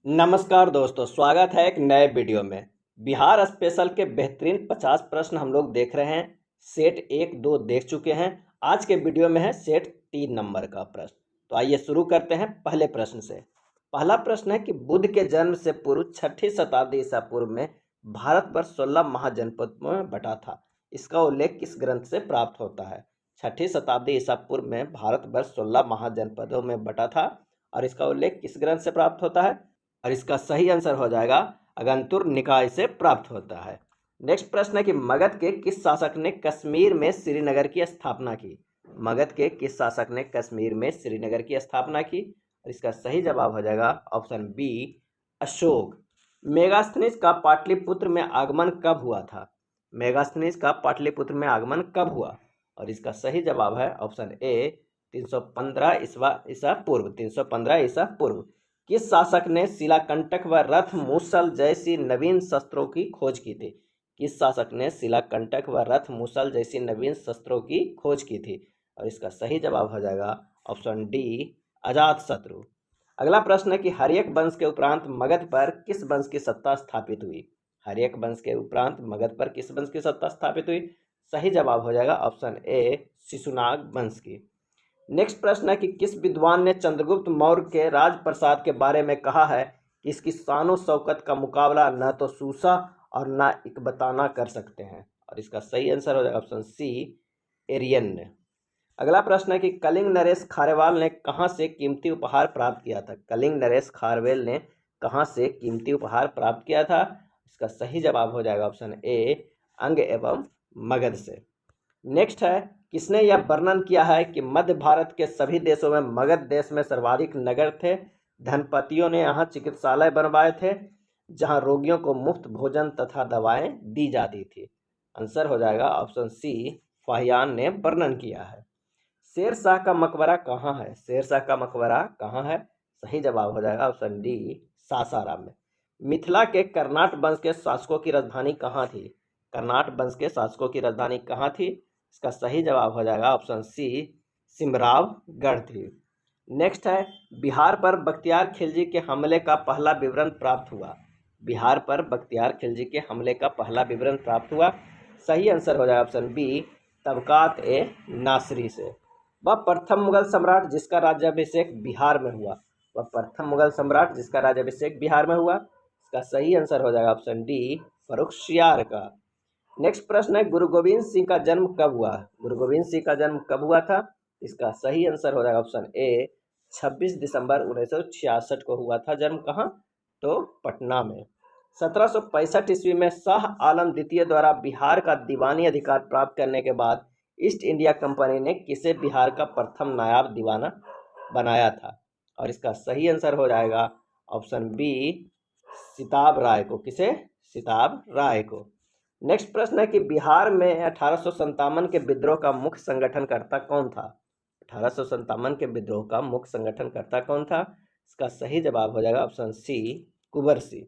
नमस्कार दोस्तों, स्वागत है एक नए वीडियो में। बिहार स्पेशल के बेहतरीन 50 प्रश्न हम लोग देख रहे हैं। सेट 1, 2 देख चुके हैं। आज के वीडियो में है सेट 3 नंबर का प्रश्न। तो आइए शुरू करते हैं पहले प्रश्न से। पहला प्रश्न है कि बुद्ध के जन्म से पूर्व 6ठी शताब्दी ईसा पूर्व में भारतवर्ष 16 महाजनपदों में बटा था। इसका उल्लेख किस ग्रंथ से प्राप्त होता है? 6ठी शताब्दी ईसा पूर्व में भारतवर्ष 16 महाजनपदों में बटा था और इसका उल्लेख किस ग्रंथ से प्राप्त होता है? और इसका सही आंसर हो जाएगा अगंतुर निकाय से प्राप्त होता है। नेक्स्ट प्रश्न है कि मगध के किस शासक ने कश्मीर में श्रीनगर की स्थापना की? मगध के किस शासक ने कश्मीर में श्रीनगर की स्थापना की? और इसका सही जवाब हो जाएगा ऑप्शन बी, अशोक। मेगास्थनीज का पाटलिपुत्र में आगमन कब हुआ था? मेगास्थनीज का पाटलिपुत्र में आगमन कब हुआ? और इसका सही जवाब है ऑप्शन ए, 315 ईसा पूर्व। 315 ईसा पूर्व। किस शासक ने शिलाकंटक व रथ मूसल जैसी नवीन शस्त्रों की खोज की थी? किस शासक ने शिलाकंटक व रथ मूसल जैसी नवीन शस्त्रों की खोज की थी? और इसका सही जवाब हो जाएगा ऑप्शन डी, अजातशत्रु। अगला प्रश्न है कि हर्यक वंश के उपरांत मगध पर किस वंश की सत्ता स्थापित हुई? हर्यक वंश के उपरांत मगध पर किस वंश की सत्ता स्थापित हुई? सही जवाब हो जाएगा ऑप्शन ए, शिशुनाग वंश की। नेक्स्ट प्रश्न है कि किस विद्वान ने चंद्रगुप्त मौर्य के राजप्रसाद के बारे में कहा है कि इसकी शानो शौकत का मुकाबला न तो सूसा और न इकबताना कर सकते हैं? और इसका सही आंसर हो जाएगा ऑप्शन सी, एरियन ने। अगला प्रश्न है कि कलिंग नरेश खारवेल ने कहाँ से कीमती उपहार प्राप्त किया था? कलिंग नरेश खारवेल ने कहाँ से कीमती उपहार प्राप्त किया था? इसका सही जवाब हो जाएगा ऑप्शन ए, अंग एवं मगध से। नेक्स्ट है, किसने यह वर्णन किया है कि मध्य भारत के सभी देशों में मगध देश में सर्वाधिक नगर थे? धनपतियों ने यहाँ चिकित्सालय बनवाए थे जहाँ रोगियों को मुफ्त भोजन तथा दवाएं दी जाती थी। आंसर हो जाएगा ऑप्शन सी, फाहियान ने वर्णन किया है। शेर शाह का मकबरा कहाँ है? शेर शाह का मकबरा कहाँ है? सही जवाब हो जाएगा ऑप्शन डी, सासाराम में। मिथिला के कर्नाट वंश के शासकों की राजधानी कहाँ थी? कर्नाट वंश के शासकों की राजधानी कहाँ थी? इसका सही जवाब हो जाएगा ऑप्शन सी, सिमरावगढ़ थी। नेक्स्ट है, बिहार पर बख्तियार खिलजी के हमले का पहला विवरण प्राप्त हुआ। बिहार पर बख्तियार खिलजी के हमले का पहला विवरण प्राप्त हुआ। सही आंसर हो जाएगा ऑप्शन बी, तबकात ए नासरी से। वह प्रथम मुगल सम्राट जिसका राज्याभिषेक बिहार में हुआ। वह प्रथम मुगल सम्राट जिसका राज्याभिषेक बिहार में हुआ। इसका सही आंसर हो जाएगा ऑप्शन डी, फर्रुखशियार का। नेक्स्ट प्रश्न है, गुरु गोविंद सिंह का जन्म कब हुआ? गुरु गोविंद सिंह का जन्म कब हुआ था? इसका सही आंसर हो जाएगा ऑप्शन ए, 26 दिसंबर 1966 को हुआ था जन्म। कहाँ? तो पटना में। 1765 ईस्वी में शाह आलम द्वितीय द्वारा बिहार का दीवानी अधिकार प्राप्त करने के बाद ईस्ट इंडिया कंपनी ने किसे बिहार का प्रथम नायाब दीवाना बनाया था? और इसका सही आंसर हो जाएगा ऑप्शन बी, सिताब राय को। किसे? सिताब राय को। नेक्स्ट प्रश्न है कि बिहार में 1857 के विद्रोह का मुख्य संगठनकर्ता कौन था? 1857 के विद्रोह का मुख्य संगठनकर्ता कौन था? इसका सही जवाब हो जाएगा option C, Kunwar Singh.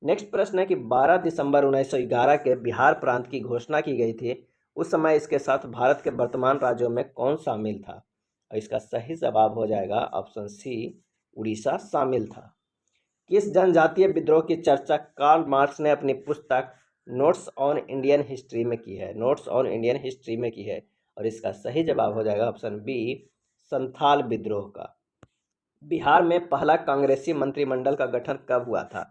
Next प्रश्न है कि 12 दिसंबर 1911 के बिहार प्रांत की घोषणा की गई थी। उस समय इसके साथ भारत के वर्तमान राज्यों में कौन शामिल था? और इसका सही जवाब हो जाएगा ऑप्शन सी, उड़ीसा शामिल था। किस जनजातीय विद्रोह की चर्चा कार्ल मार्क्स ने अपनी पुस्तक नोट्स ऑन इंडियन हिस्ट्री में की है? नोट्स ऑन इंडियन हिस्ट्री में की है। और इसका सही जवाब हो जाएगा ऑप्शन बी, संथाल विद्रोह का। बिहार में पहला कांग्रेसी मंत्रिमंडल का गठन कब हुआ था?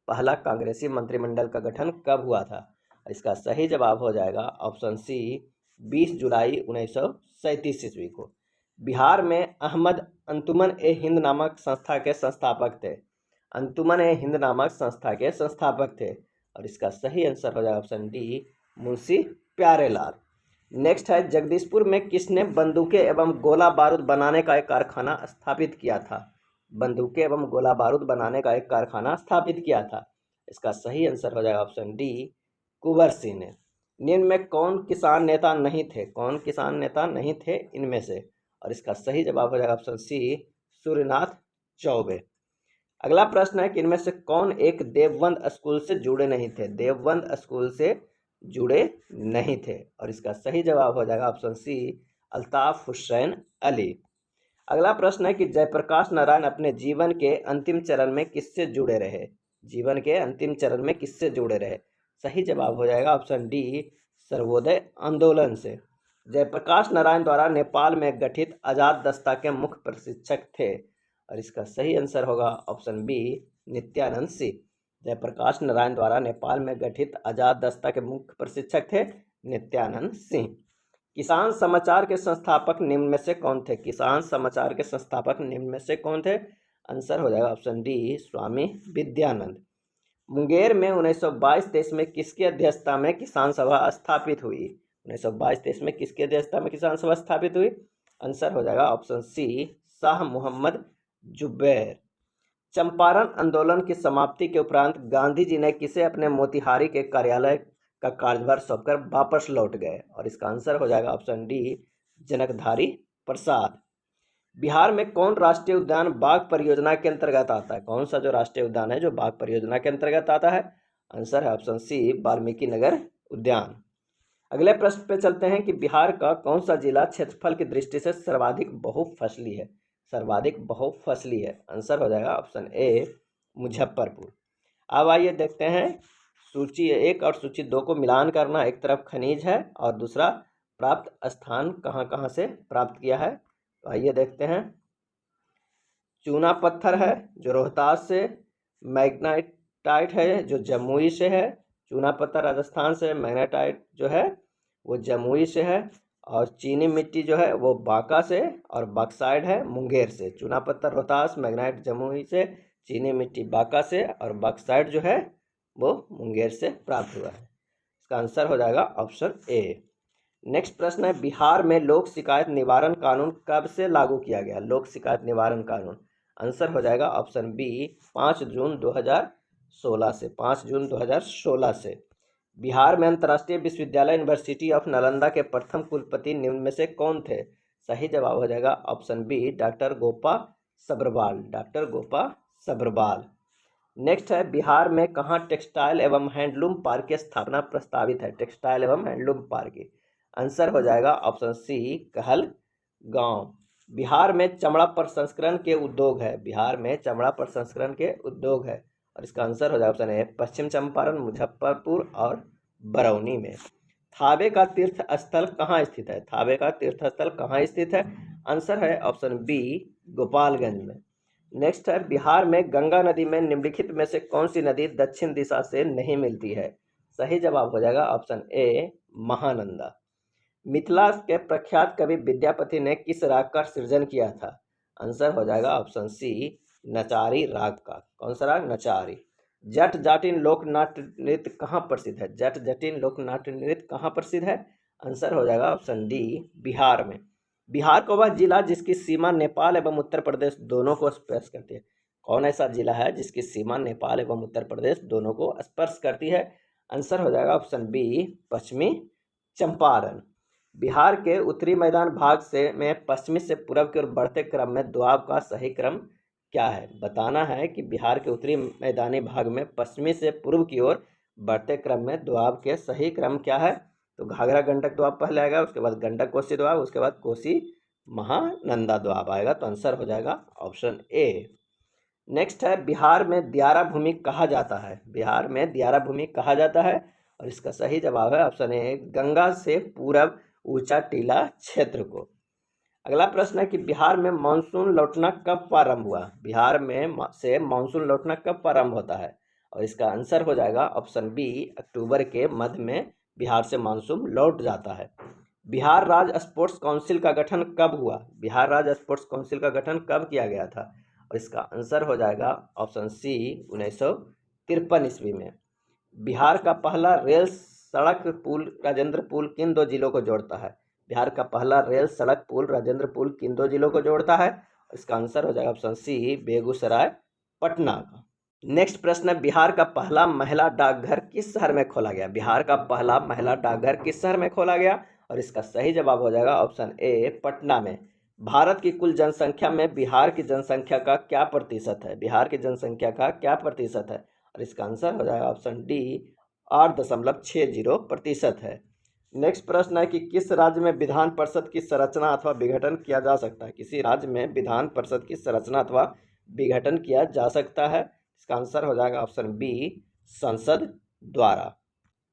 पहला कांग्रेसी मंत्रिमंडल का गठन कब हुआ था? इसका सही जवाब हो जाएगा ऑप्शन सी, 20 जुलाई 1937 ईस्वी को। बिहार में अहमद अंजुमन ए हिंद नामक संस्था के संस्थापक थे। अंजुमन ए हिंद नामक संस्था के संस्थापक थे। और इसका सही आंसर हो जाएगा option D, Munshi Pyarelal. Next है, जगदीशपुर में किसने बंदूकें एवं गोला बारूद बनाने का एक कारखाना स्थापित किया था? बंदूकें एवं गोला बारूद बनाने का एक कारखाना स्थापित किया था। इसका सही आंसर हो जाएगा ऑप्शन डी, कुंवर सिंह ने। निम्न में कौन किसान नेता नहीं थे? कौन किसान नेता नहीं थे इनमें से? और इसका सही जवाब हो जाएगा ऑप्शन सी, सूर्यनाथ चौबे। अगला प्रश्न है कि इनमें से कौन एक देवबंद स्कूल से जुड़े नहीं थे? देवबंद स्कूल से जुड़े नहीं थे। और इसका सही जवाब हो जाएगा ऑप्शन सी, अल्ताफ हुसैन अली। अगला प्रश्न है कि जयप्रकाश नारायण अपने जीवन के अंतिम चरण में किससे जुड़े रहे? जीवन के अंतिम चरण में किससे जुड़े रहे? सही जवाब हो जाएगा ऑप्शन डी, सर्वोदय आंदोलन से। जयप्रकाश नारायण द्वारा नेपाल में गठित आजाद दस्ता के मुख्य प्रशिक्षक थे, और इसका सही आंसर होगा ऑप्शन बी, नित्यानंद सिंह। जयप्रकाश नारायण द्वारा नेपाल में गठित आजाद दस्ता के मुख्य प्रशिक्षक थे नित्यानंद सिंह। किसान समाचार के संस्थापक निम्न में से कौन थे? किसान समाचार के संस्थापक निम्न में से कौन थे? आंसर हो जाएगा ऑप्शन डी, स्वामी विद्यानंद। मुंगेर में 1922-23 में किसकी अध्यक्षता में किसान सभा स्थापित हुई? 1922-23 में किसकी अध्यक्षता में किसान सभा स्थापित हुई? आंसर हो जाएगा ऑप्शन सी, शाह मोहम्मद जुबैर। चंपारण आंदोलन की समाप्ति के उपरांत गांधी जी ने किसे अपने मोतिहारी के कार्यालय का कार्यभार सौंपकर वापस लौट गए? और इसका आंसर हो जाएगा ऑप्शन डी, जनकधारी प्रसाद। बिहार में कौन राष्ट्रीय उद्यान बाघ परियोजना के अंतर्गत आता है? कौन सा जो राष्ट्रीय उद्यान है जो बाघ परियोजना के अंतर्गत आता है? आंसर है ऑप्शन सी, वाल्मीकि नगर उद्यान। अगले प्रश्न पे चलते हैं कि बिहार का कौन सा जिला क्षेत्रफल की दृष्टि से सर्वाधिक बहुफसली है? सर्वाधिक बहुफसली है। आंसर हो जाएगा ऑप्शन ए, मुजफ्फरपुर। अब आइए देखते हैं सूची 1 और सूची 2 को मिलान करना। एक तरफ खनिज है और दूसरा प्राप्त स्थान कहाँ कहाँ से प्राप्त किया है। तो आइए देखते हैं। चूना पत्थर है जो रोहतास से, मैग्नेटाइट है जो जमुई से है। चूना पत्थर राजस्थान से, मैग्नेटाइट जो है वो जमुई से है, और चीनी मिट्टी जो है वो बांका से, और बक्साइड है मुंगेर से। चूना पत्थर रोहतास, मैग्नेटाइट जमुई से, चीनी मिट्टी बांका से, और बक्साइड जो है वो मुंगेर से प्राप्त हुआ है। इसका आंसर हो जाएगा ऑप्शन ए। नेक्स्ट प्रश्न है, बिहार में लोक शिकायत निवारण कानून कब से लागू किया गया? लोक शिकायत निवारण कानून। आंसर हो जाएगा ऑप्शन बी, 5 जून 2016 से। 5 जून 2016 से। बिहार में अंतर्राष्ट्रीय विश्वविद्यालय यूनिवर्सिटी ऑफ नालंदा के प्रथम कुलपति निम्न में से कौन थे? सही जवाब हो जाएगा option B, doctor Gopa Sabharwal. Doctor Gopa Sabharwal. Next है, बिहार में कहाँ टेक्सटाइल एवं हैंडलूम पार्क की स्थापना प्रस्तावित है? टेक्सटाइल एवं हैंडलूम पार्क की। आंसर हो जाएगा ऑप्शन सी, कहलगांव। बिहार में चमड़ा प्रसंस्करण के उद्योग है। बिहार में चमड़ा प्रसंस्करण के उद्योग है, और इसका आंसर हो जाएगा ऑप्शन ए, पश्चिम चंपारण, मुजफ्फरपुर और बरौनी में। थावे का तीर्थ स्थल कहाँ स्थित है? थावे का तीर्थ स्थल कहाँ स्थित है? आंसर है ऑप्शन बी, गोपालगंज में। नेक्स्ट है, बिहार में गंगा नदी में निम्नलिखित में से कौन सी नदी दक्षिण दिशा से नहीं मिलती है? सही जवाब हो जाएगा ऑप्शन ए, महानंदा। मिथिला के प्रख्यात कवि विद्यापति ने किस राग का सृजन किया था? आंसर हो जाएगा ऑप्शन सी, नचारी राग का। कौन सा राग? नचारी। जट जाटिन लोक नाट्य नृत्य कहाँ प्रसिद्ध है? जट जटिन लोक नाट्य नृत्य कहाँ प्रसिद्ध है? आंसर हो जाएगा ऑप्शन डी, बिहार में। बिहार को वह जिला जिसकी सीमा नेपाल एवं उत्तर प्रदेश दोनों को स्पर्श करती है। कौन ऐसा जिला है जिसकी सीमा नेपाल एवं उत्तर प्रदेश दोनों को स्पर्श करती है? आंसर हो जाएगा ऑप्शन बी, पश्चिमी चंपारण। बिहार के उत्तरी मैदान भाग से में पश्चिमी से पूर्व की ओर बढ़ते क्रम में दोआब का सही क्रम क्या है? बताना है कि बिहार के उत्तरी मैदानी भाग में पश्चिमी से पूर्व की ओर बढ़ते क्रम में दोआब के सही क्रम क्या है? तो घाघरा गंडक दोआब पहले आएगा, उसके बाद गंडक कोसी दोआब, उसके बाद कोसी महानंदा दोआब आएगा। तो आंसर हो जाएगा ऑप्शन ए। नेक्स्ट है, बिहार में दियारा भूमि कहा जाता है? बिहार में दियारा भूमि कहा जाता है, और इसका सही जवाब है ऑप्शन ए, गंगा से पूरब ऊंचा टीला क्षेत्र को। अगला प्रश्न है कि बिहार में मानसून लौटना कब प्रारंभ हुआ? बिहार में से मानसून लौटना कब प्रारंभ होता है? और इसका आंसर हो जाएगा ऑप्शन बी, अक्टूबर के मध्य में बिहार से मानसून लौट जाता है। बिहार राज्य स्पोर्ट्स काउंसिल का गठन कब हुआ? बिहार राज्य स्पोर्ट्स काउंसिल का गठन कब किया गया था? और इसका आंसर हो जाएगा ऑप्शन सी, 1953 ईस्वी में। बिहार का पहला रेल सड़क पुल राजेंद्र पुल किन दो जिलों को जोड़ता है? बिहार का पहला रेल सड़क पुल राजेंद्र पुल किन दो जिलों को जोड़ता है? इसका आंसर हो जाएगा ऑप्शन सी, बेगूसराय पटना का। नेक्स्ट प्रश्न है, बिहार का पहला महिला डाकघर किस शहर में खोला गया? बिहार का पहला महिला डाकघर किस शहर में खोला गया? और इसका सही जवाब हो जाएगा ऑप्शन ए, पटना में। भारत की कुल जनसंख्या में बिहार की जनसंख्या का क्या प्रतिशत है? बिहार की जनसंख्या का क्या प्रतिशत है? और इसका आंसर हो जाएगा ऑप्शन डी, 8.60% है। नेक्स्ट प्रश्न है कि किस राज्य में विधान परिषद की संरचना अथवा विघटन किया जा सकता है। किसी राज्य में विधान परिषद की संरचना अथवा विघटन किया जा सकता है। इसका आंसर हो जाएगा ऑप्शन बी, संसद द्वारा।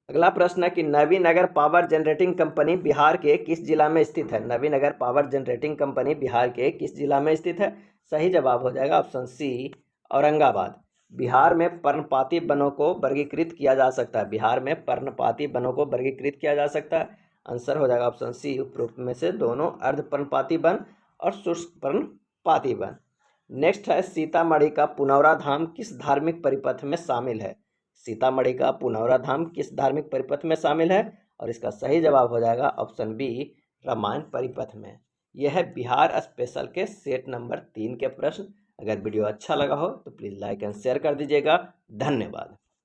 अगला प्रश्न है कि Navinagar power generating company Bihar के किस जिला में स्थित है। Navinagar power generating company Bihar के किस जिला में स्थित है। सही जवाब हो जाएगा ऑप्शन सी, औरंगाबाद। बिहार में पर्णपाती वनों को वर्गीकृत किया जा सकता है। बिहार में पर्णपाती वनों को वर्गीकृत किया जा सकता है। आंसर हो जाएगा ऑप्शन सी, उपरोक्त में से दोनों, अर्ध पर्णपाती वन और शुष्क पर्णपाती वन। नेक्स्ट है सीतामढ़ी का पुनौरा धाम किस धार्मिक परिपथ में शामिल है। सीतामढ़ी का पुनौरा धाम किस धार्मिक परिपथ में शामिल है, और इसका सही जवाब हो जाएगा ऑप्शन बी, रामायण परिपथ में। यह है बिहार स्पेशल के सेट नंबर 3 के प्रश्न। अगर वीडियो अच्छा लगा हो तो प्लीज़ लाइक एंड शेयर कर दीजिएगा। धन्यवाद।